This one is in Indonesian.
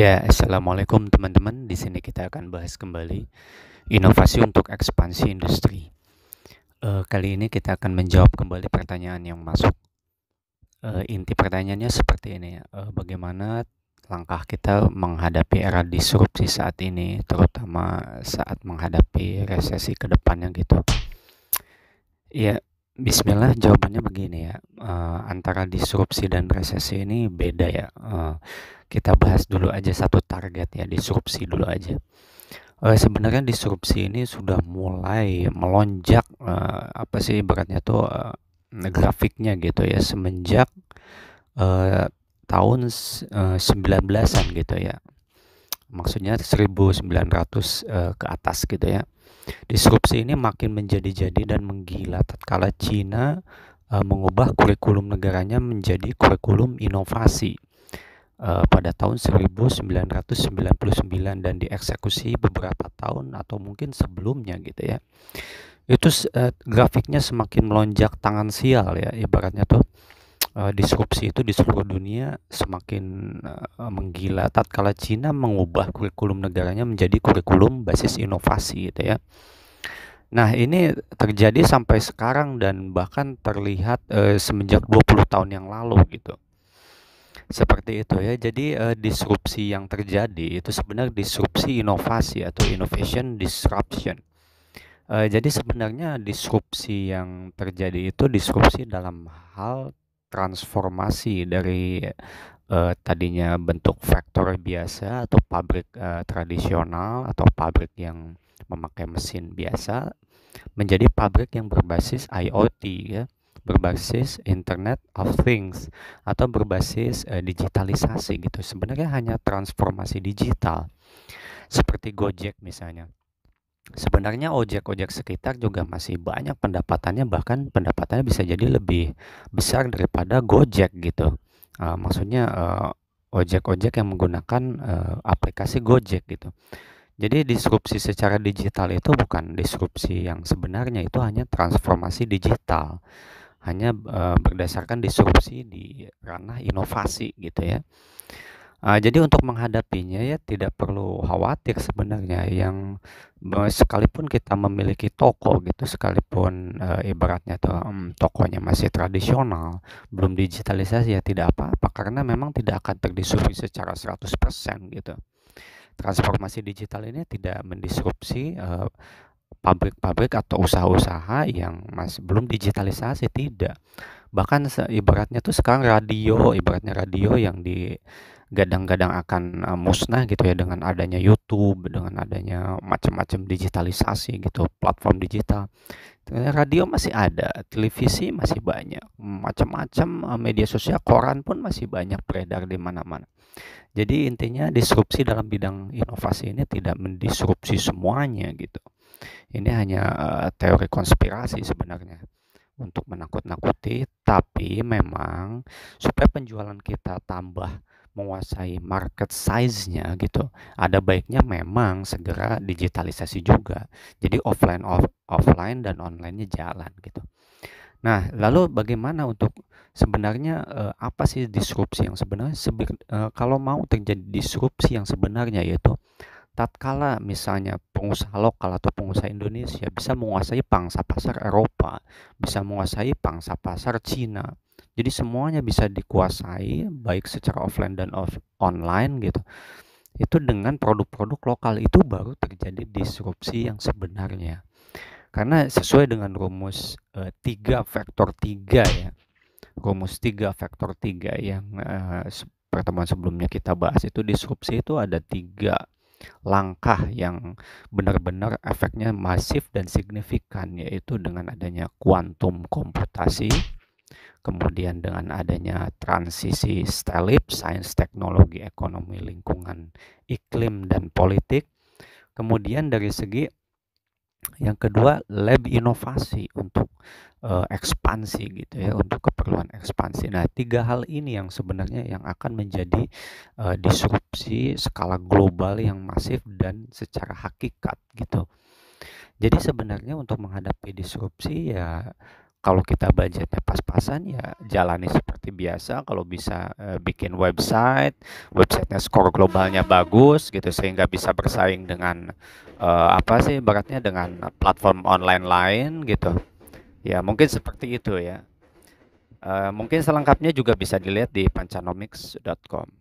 Ya, assalamualaikum teman-teman. Di sini kita akan bahas kembali inovasi untuk ekspansi industri. Kali ini kita akan menjawab kembali pertanyaan yang masuk. Inti pertanyaannya seperti ini ya. Bagaimana langkah kita menghadapi era disrupsi saat ini, terutama saat menghadapi resesi ke depannya gitu. Ya, Bismillah, jawabannya begini ya. Antara disrupsi dan resesi ini beda ya. Kita bahas dulu aja satu target ya, disrupsi dulu aja. Sebenarnya disrupsi ini sudah mulai melonjak, apa sih ibaratnya tuh, grafiknya gitu ya semenjak, eee, tahun 19-an gitu ya. Maksudnya 1900, ke atas gitu ya. Disrupsi ini makin menjadi-jadi dan menggila tatkala Cina, mengubah kurikulum negaranya menjadi kurikulum inovasi, pada tahun 1999 dan dieksekusi beberapa tahun atau mungkin sebelumnya gitu ya. Itu grafiknya semakin melonjak tangan sial ya, ibaratnya tuh, disrupsi itu di seluruh dunia semakin, menggila tatkala Cina mengubah kurikulum negaranya menjadi kurikulum basis inovasi gitu ya. Nah, ini terjadi sampai sekarang dan bahkan terlihat, semenjak 20 tahun yang lalu gitu. Seperti itu ya. Jadi, disrupsi yang terjadi itu sebenarnya disrupsi inovasi atau innovation disruption. Jadi sebenarnya disrupsi yang terjadi itu disrupsi dalam hal transformasi dari, tadinya bentuk factory biasa atau pabrik, tradisional atau pabrik yang memakai mesin biasa menjadi pabrik yang berbasis IoT ya, berbasis Internet of Things atau berbasis, digitalisasi gitu. Sebenarnya hanya transformasi digital seperti Gojek misalnya. Sebenarnya ojek-ojek sekitar juga masih banyak pendapatannya, bahkan pendapatannya bisa jadi lebih besar daripada Gojek gitu. Maksudnya, ojek-ojek yang menggunakan, aplikasi Gojek gitu. Jadi disrupsi secara digital itu bukan disrupsi yang sebenarnya, itu hanya transformasi digital. Hanya, berdasarkan disrupsi di ranah inovasi gitu ya. Jadi untuk menghadapinya ya tidak perlu khawatir sebenarnya yang, sekalipun kita memiliki toko gitu, sekalipun, ibaratnya tuh, tokonya masih tradisional, belum digitalisasi ya tidak apa-apa karena memang tidak akan terdisrupsi secara 100% gitu. Transformasi digital ini tidak mendisrupsi, pabrik-pabrik atau usaha-usaha yang masih belum digitalisasi, tidak. Bahkan ibaratnya tuh sekarang radio, ibaratnya radio yang digadang-gadang akan, musnah gitu ya dengan adanya YouTube, dengan adanya macam-macam digitalisasi gitu, platform digital. Ternyata radio masih ada, televisi masih banyak, macam-macam, media sosial, koran pun masih banyak beredar di mana-mana. Jadi intinya disrupsi dalam bidang inovasi ini tidak mendisrupsi semuanya gitu. Ini hanya, teori konspirasi sebenarnya untuk menakut-nakuti, tapi memang supaya penjualan kita tambah menguasai market size-nya gitu, ada baiknya memang segera digitalisasi juga. Jadi offline dan online-nya jalan gitu. Nah, lalu bagaimana untuk sebenarnya, apa sih disrupsi yang sebenarnya kalau mau terjadi disrupsi yang sebenarnya yaitu tatkala misalnya pengusaha lokal atau pengusaha Indonesia bisa menguasai pangsa pasar Eropa, bisa menguasai pangsa pasar Cina. Jadi semuanya bisa dikuasai baik secara offline dan online gitu. Itu dengan produk-produk lokal itu baru terjadi disrupsi yang sebenarnya. Karena sesuai dengan rumus 3 faktor 3 ya. Rumus 3 faktor 3 yang pertemuan sebelumnya kita bahas itu disrupsi itu ada 3 langkah yang benar-benar efeknya masif dan signifikan, yaitu dengan adanya kuantum komputasi, kemudian dengan adanya transisi STELIP, sains, teknologi, ekonomi, lingkungan, iklim, dan politik. Kemudian dari segi yang kedua, lab inovasi untuk ekspansi gitu ya, untuk keperluan ekspansi. Nah, 3 hal ini yang sebenarnya yang akan menjadi disrupsi skala global yang masif dan secara hakikat gitu. Jadi sebenarnya untuk menghadapi disrupsi ya Kalau kita budgetnya pas-pasan ya jalani seperti biasa, kalau bisa, bikin website-nya skor globalnya bagus gitu sehingga bisa bersaing dengan, apa sih ibaratnya dengan platform online lain gitu. Ya mungkin seperti itu ya. Mungkin selengkapnya juga bisa dilihat di pancanomics.com.